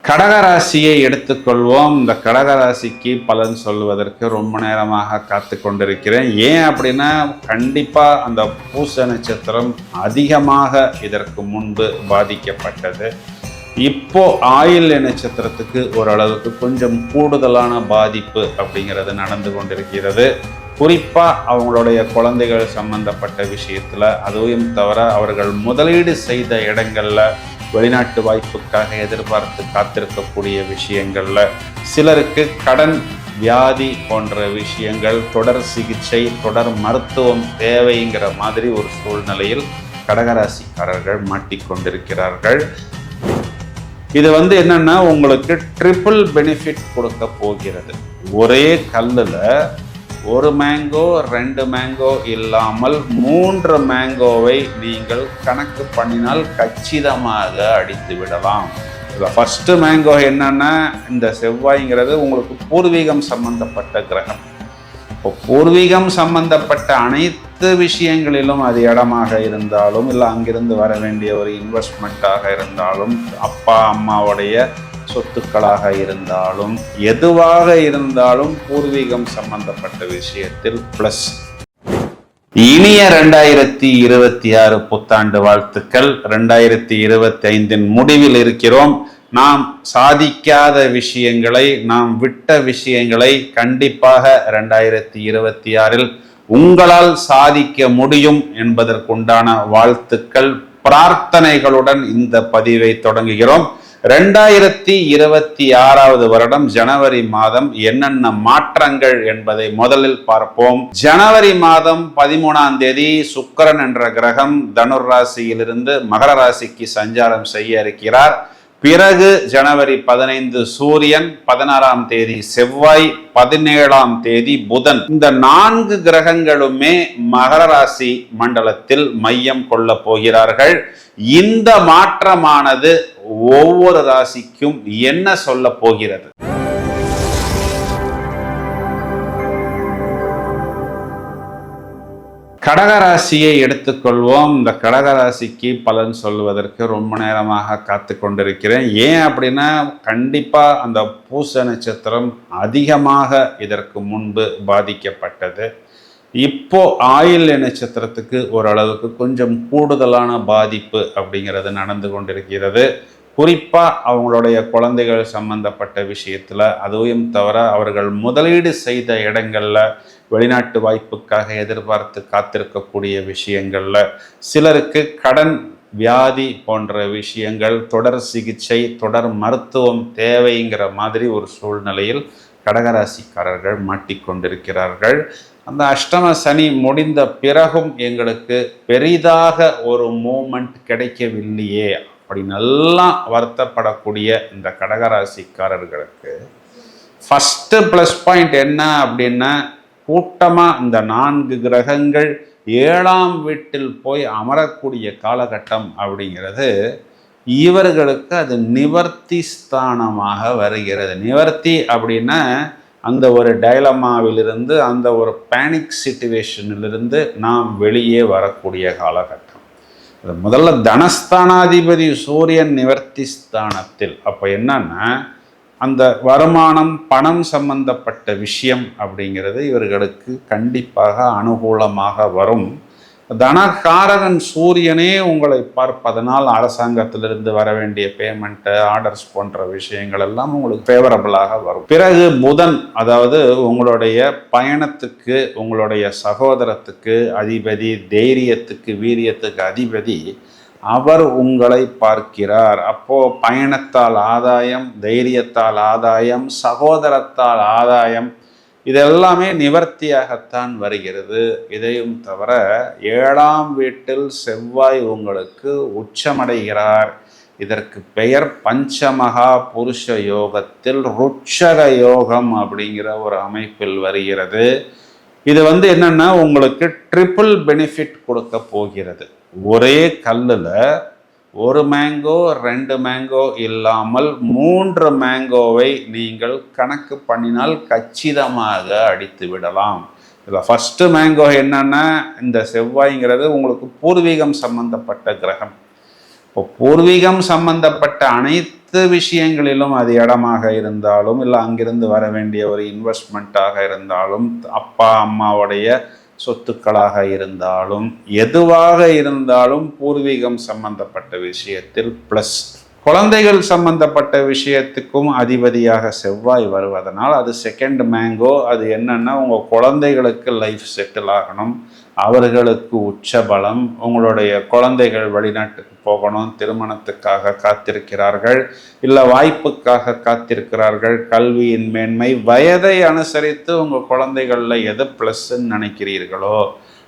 கடகராசியை எடுத்துக்கொள்வோம். இந்த கடகராசிக்கு பலன் சொல்வதற்கு ரொம்ப நேரமாக காத்து கொண்டிருக்கிறேன். ஏன் அப்படின்னா, கண்டிப்பாக அந்த பூச நட்சத்திரம் அதிகமாக இதற்கு முன்பு பாதிக்கப்பட்டது. இப்போ ஆயில்ய நட்சத்திரத்துக்கு ஓரளவுக்கு கொஞ்சம் கூடுதலான பாதிப்பு அப்படிங்கிறது நடந்து கொண்டிருக்கிறது. குறிப்பாக அவங்களுடைய குழந்தைகள் சம்பந்தப்பட்ட விஷயத்தில், அதுவும் தவிர அவர்கள் முதலீடு செய்த இடங்களில் வெளிநாட்டு வாய்ப்புக்காக எதிர்பார்த்து காத்திருக்கக்கூடிய விஷயங்கள்ல, சிலருக்கு கடன், வியாதி போன்ற விஷயங்கள், தொடர் சிகிச்சை, தொடர் மருத்துவம் தேவைங்கிற மாதிரி ஒரு சூழ்நிலையில் கடகராசிக்காரர்கள் மாட்டிக்கொண்டிருக்கிறார்கள். இது என்னன்னா, உங்களுக்கு ட்ரிபிள் பெனிஃபிட் கொடுக்க போகிறது. ஒரே கல்லுல ஒரு மேங்கோ 2 மேங்கோ இல்லாமல் 3 மேங்கோவை நீங்கள் கணக்கு பண்ணினால் கச்சிதமாக அடித்து விடலாம். ஃபர்ஸ்ட் மேங்கோ என்னன்னா, இந்த செவ்வாய்ங்கிறது உங்களுக்கு பூர்வீகம் சம்பந்தப்பட்ட கிரகம். இப்போ பூர்வீகம் சம்பந்தப்பட்ட அனைத்து விஷயங்களிலும், அது இடமாக இருந்தாலும், இல்லை அங்கிருந்து வர வேண்டிய ஒரு இன்வெஸ்ட்மெண்ட்டாக இருந்தாலும், அப்பா அம்மாவுடைய சொத்துக்களாக இருந்தாலும், எதுவாக இருந்தாலும் பூர்வீகம் சம்பந்தப்பட்ட விஷயத்தில் பிளஸ். இனிய 2026 புத்தாண்டு வாழ்த்துக்கள். 2025 முடிவில் இருக்கிறோம். நாம் சாதிக்காத விஷயங்களை, நாம் விட்ட விஷயங்களை கண்டிப்பாக 2026 உங்களால் சாதிக்க முடியும் என்பதற்குண்டான வாழ்த்துக்கள், பிரார்த்தனைகளுடன் இந்த பதிவை தொடங்குகிறோம். 2026 வருடம் ஜனவரி மாதம் என்னென்ன மாற்றங்கள் என்பதை முதலில் பார்ப்போம். ஜனவரி மாதம் 13ஆம் தேதி சுக்கிரன் என்ற கிரகம் தனுர் ராசியிலிருந்து மகர ராசிக்கு சஞ்சாரம் செய்ய இருக்கிறார். பிறகு ஜனவரி 15 சூரியன், 16ஆம் தேதி செவ்வாய், 17ஆம் தேதி புதன். இந்த 4 கிரகங்களுமே மகர ராசி மண்டலத்தில் மையம் கொள்ள போகிறார்கள். இந்த மாற்றமானது ஒவ்வொரு ராசிக்கும் என்ன சொல்ல போகிறது? கடகராசியை எடுத்துக்கொள்வோம். இந்த கடகராசிக்கு பலன் சொல்வதற்கு ரொம்ப நேரமாக காத்து கொண்டிருக்கிறேன். ஏன் அப்படின்னா, கண்டிப்பாக அந்த பூச நட்சத்திரம் அதிகமாக இதற்கு முன்பு பாதிக்கப்பட்டது. இப்போ ஆயில்ய நட்சத்திரத்துக்கு ஓரளவுக்கு கொஞ்சம் கூடுதலான பாதிப்பு அப்படிங்கிறது நடந்து கொண்டிருக்கிறது. குறிப்பாக அவங்களுடைய குழந்தைகள் சம்பந்தப்பட்ட விஷயத்தில், அதுவும் தவிர அவர்கள் முதலீடு செய்த இடங்களில் வெளிநாட்டு வாய்ப்புக்காக எதிர்பார்த்து காத்திருக்கக்கூடிய விஷயங்களில், சிலருக்கு கடன், வியாதி போன்ற விஷயங்கள், தொடர் சிகிச்சை, தொடர் மருத்துவம் தேவைங்கிற மாதிரி ஒரு சூழ்நிலையில் கடகராசிக்காரர்கள் மாட்டிக்கொண்டிருக்கிறார்கள். அந்த அஷ்டம சனி முடிந்த பிறகும் எங்களுக்கு பெரிதாக ஒரு மூமெண்ட் கிடைக்கவில்லையே அப்படி நல்லா வருத்தப்படக்கூடிய இந்த கடகராசிக்காரர்களுக்கு ஃபர்ஸ்ட் ப்ளஸ் பாயிண்ட் என்ன அப்படின்னா, கூட்டமாக இந்த 4 கிரகங்கள் 7ஆம் வீட்டில் போய் அமரக்கூடிய காலகட்டம் அப்படிங்கிறது இவர்களுக்கு அது நிவர்த்தி ஸ்தானமாக வருகிறது. நிவர்த்தி அப்படின்னா, அந்த ஒரு டைலமாவிலிருந்து, அந்த ஒரு பேனிக் சிச்சுவேஷனிலிருந்து நாம் வெளியே வரக்கூடிய காலகட்டம். அது முதல்ல தனஸ்தானாதிபதி சூரியன் நிவர்த்தி ஸ்தானத்தில். அப்போ என்னன்னா, அந்த வருமானம், பணம் சம்பந்தப்பட்ட விஷயம் அப்படிங்கிறது இவர்களுக்கு கண்டிப்பாக அனுகூலமாக வரும். தனகாரகன் சூரியனே உங்களை பார்ப்பதனால் அரசாங்கத்திலிருந்து வர வேண்டிய பேமெண்ட்டு, ஆர்டர்ஸ் போன்ற விஷயங்கள் எல்லாம் உங்களுக்கு ஃபேவரபிளாக வரும். பிறகு புதன், அதாவது உங்களுடைய பயணத்துக்கு, உங்களுடைய சகோதரத்துக்கு அதிபதி, தைரியத்துக்கு, வீரியத்துக்கு அதிபதி, அவர் உங்களை பார்க்கிறார். அப்போ பயணத்தால் ஆதாயம், தைரியத்தால் ஆதாயம், சகோதரத்தால் ஆதாயம், இதெல்லாமே நிவர்த்தியாகத்தான் வருகிறது. இதையும் தவிர 7ஆம் வீட்டில் செவ்வாய் உங்களுக்கு உச்சமடைகிறார். இதற்கு பெயர் பஞ்சமகா புருஷ யோகத்தில் ருட்சக யோகம் அப்படிங்கிற ஒரு அமைப்பில் வருகிறது. இது என்னன்னா, உங்களுக்கு ட்ரிபிள் பெனிஃபிட் கொடுக்க போகிறது. ஒரே கல்லுல ஒரு மேங்கோ 2 மேங்கோ இல்லாமல் 3 மேங்கோவை நீங்கள் கணக்கு பண்ணினால் கச்சிதமாக அடித்து விடலாம். இதில் ஃபர்ஸ்ட் மேங்கோ என்னன்னா, இந்த செவ்வாய்ங்கிறது உங்களுக்கு பூர்வீகம் சம்பந்தப்பட்ட கிரகம். இப்போ பூர்வீகம் சம்பந்தப்பட்ட அனைத்து விஷயங்களிலும் அது இடமாக இருந்தாலும் இல்லை அங்கிருந்து வர வேண்டிய ஒரு இன்வெஸ்ட்மெண்ட்டாக இருந்தாலும் அப்பா அம்மாவுடைய சொத்துக்களாக இருந்தாலும் எதுவாக இருந்தாலும் பூர்வீகம் சம்பந்தப்பட்ட விஷயத்தில் ப்ளஸ். குழந்தைகள் சம்பந்தப்பட்ட விஷயத்துக்கும் அதிபதியாக செவ்வாய் வருவதனால் அது செகண்ட் மேங்கோ. அது என்னன்னா, உங்கள் குழந்தைகளுக்கு லைஃப் செட்டில் ஆகணும், அவர்களுக்கு உச்சபலம், உங்களுடைய குழந்தைகள் வெளிநாட்டுக்கு போகணும், திருமணத்துக்காக காத்திருக்கிறார்கள், இல்லை வாய்ப்புக்காக காத்திருக்கிறார்கள், கல்வியின் மேன்மை, வயதை அனுசரித்து உங்கள் குழந்தைகளில் எது ப்ளஸ்ன்னு நினைக்கிறீர்களோ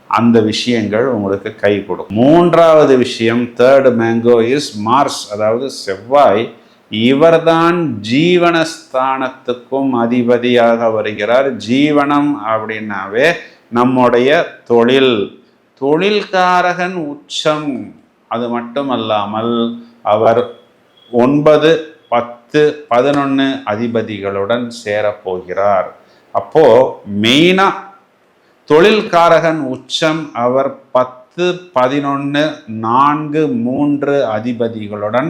அந்த விஷயங்கள் உங்களுக்கு கை கொடுக்கும். மூன்றாவது விஷயம், தேர்டு மேங்கோ இஸ் மார்ஸ், அதாவது செவ்வாய். இவர்தான் ஜீவனஸ்தானத்துக்கும் அதிபதியாக வருகிறார். ஜீவனம் அப்படின்னாவே நம்முடைய தொழில்காரகன் உச்சம். அது மட்டுமல்லாமல் அவர் 9, 10, 11 அதிபதிகளுடன் சேரப்போகிறார். அப்போ மெயினா தொழில்காரகன் உச்சம் அவர் 10, 11, 4, 3 அதிபதிகளுடன்,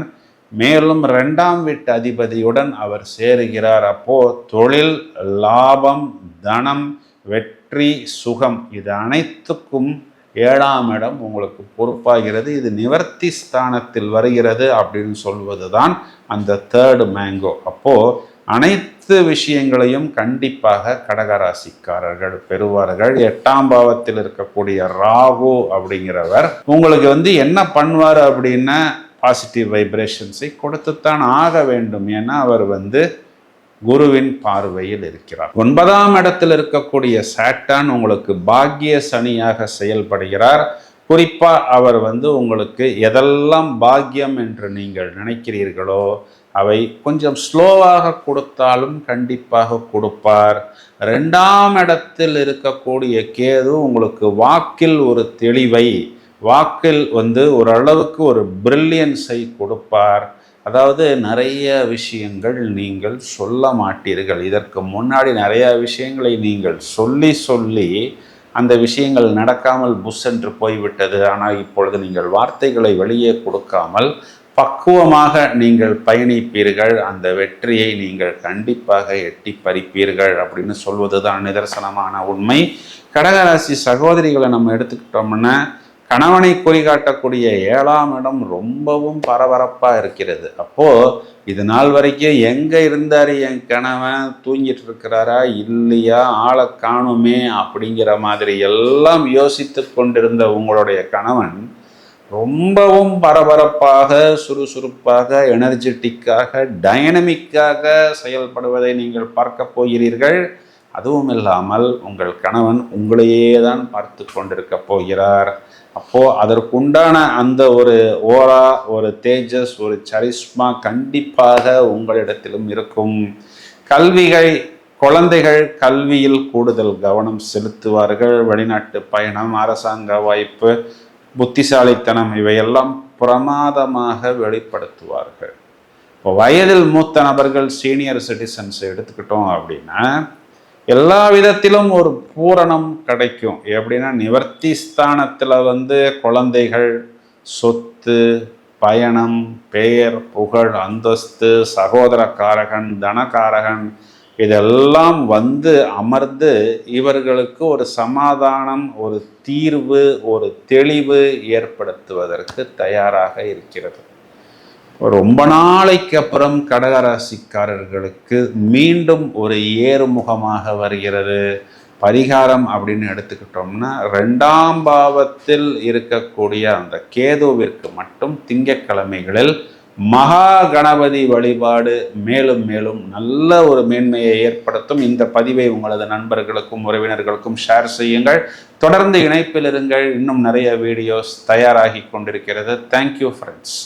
மேலும் 2ஆம் வீட்டு அதிபதியுடன் அவர் சேருகிறார். அப்போ தொழில், லாபம், தனம், வெற்றி, சுகம், இது அனைத்துக்கும் 7ஆம் இடம் உங்களுக்கு பொறுப்பாகிறது. இது நிவர்த்தி ஸ்தானத்தில் வருகிறது அப்படின்னு சொல்வதுதான் அந்த தேர்டு மேங்கோ. அப்போ அனைத்து விஷயங்களையும் கண்டிப்பாக கடகராசிக்காரர்கள் பெறுவார்கள். 8ஆம் பாவத்தில் இருக்கக்கூடிய ராகு அப்படிங்கிறவர் உங்களுக்கு என்ன பண்ணுவார் அப்படின்னா, பாசிட்டிவ் வைப்ரேஷன்ஸை கொடுத்துத்தான் ஆக வேண்டும். ஏன்னா அவர் குருவின் பார்வையில் இருக்கிறார். 9ஆம் இடத்தில் இருக்கக்கூடிய சாட்டான் உங்களுக்கு பாக்கிய சனியாக செயல்படுகிறார். குறிப்பா அவர் உங்களுக்கு எதெல்லாம் பாக்கியம் என்று நீங்கள் நினைக்கிறீர்களோ அவை கொஞ்சம் ஸ்லோவாக கொடுத்தாலும் கண்டிப்பாக கொடுப்பார். 2ஆம் இடத்தில் இருக்கக்கூடிய கேது உங்களுக்கு வாக்கில் ஒரு தெளிவை, வாக்கில் ஓரளவுக்கு ஒரு பிரில்லியன்ஸை கொடுப்பார். அதாவது நிறைய விஷயங்கள் நீங்கள் சொல்ல மாட்டீர்கள். இதற்கு முன்னாடி நிறைய விஷயங்களை நீங்கள் சொல்லி அந்த விஷயங்கள் நடக்காமல் புஷ் என்று போய்விட்டது. ஆனால் இப்பொழுது நீங்கள் வார்த்தைகளை வெளியே கொடுக்காமல் பக்குவமாக நீங்கள் பயணிப்பீர்கள். அந்த வெற்றியை நீங்கள் கண்டிப்பாக எட்டி பறிப்பீர்கள் அப்படின்னு சொல்வதுதான் நிதர்சனமான உண்மை. கடகராசி சகோதரிகளை நம்ம எடுத்துக்கிட்டோம்னா, கணவனை குறிகாட்டக்கூடிய 7ஆம் இடம் ரொம்பவும் பரபரப்பாக இருக்கிறது. அப்போது இது நாள் வரைக்கும் எங்கே இருந்தார் என் கணவன், தூங்கிட்டு இருக்கிறாரா இல்லையா, ஆளை காணுமே அப்படிங்கிற மாதிரி எல்லாம் யோசித்து கொண்டிருந்த உங்களுடைய கணவன் ரொம்பவும் பரபரப்பாக, சுறுசுறுப்பாக, எனர்ஜெட்டிக்காக, டைனமிக்காக செயல்படுவதை நீங்கள் பார்க்க போகிறீர்கள். அதுவும் இல்லாமல் உங்கள் கணவன் உங்களையே தான் பார்த்து கொண்டிருக்க போகிறார். அப்போது அதற்குண்டான அந்த ஒரு ஓரா, ஒரு தேஜஸ், ஒரு சரிஸ்மா கண்டிப்பாக உங்களிடத்திலும் இருக்கும். குழந்தைகள் கல்வியில் கூடுதல் கவனம் செலுத்துவார்கள். வெளிநாட்டு பயணம், அரசாங்க வாய்ப்பு, புத்திசாலித்தனம் இவையெல்லாம் பிரமாதமாக வெளிப்படுத்துவார்கள். இப்போ வயதில் மூத்த நபர்கள், சீனியர் சிட்டிசன்ஸ் எடுத்துக்கிட்டோம் அப்படின்னா எல்லா விதத்திலும் ஒரு பூரணம் கிடைக்கும். எப்படின்னா, நிவர்த்தி ஸ்தானத்தில் குழந்தைகள், சொத்து, பயணம், பெயர், புகழ், அந்தஸ்து, சகோதரக்காரகன், தனக்காரகன் இதெல்லாம் அமர்ந்து இவர்களுக்கு ஒரு சமாதானம், ஒரு தீர்வு, ஒரு தெளிவு ஏற்படுத்துவதற்கு தயாராக இருக்கிறது. ரொம்ப நாளைக்கு அப்புறம் கடகராசிக்காரர்களுக்கு மீண்டும் ஒரு ஏறுமுகமாக வருகிறது. பரிகாரம் அப்படின்னு எடுத்துக்கிட்டோம்னா, 2ஆம் பாவத்தில் இருக்கக்கூடிய அந்த கேதுவிற்கு மட்டும் திங்கட்கிழமைகளில் மகா கணபதி வழிபாடு மேலும் மேலும் நல்ல ஒரு மேன்மையை ஏற்படுத்தும். இந்த பதிவை உங்களது நண்பர்களுக்கும் உறவினர்களுக்கும் ஷேர் செய்யுங்கள். தொடர்ந்து இணைப்பில் இருங்கள். இன்னும் நிறைய வீடியோஸ் தயாராகி கொண்டிருக்கிறது. Thank you friends.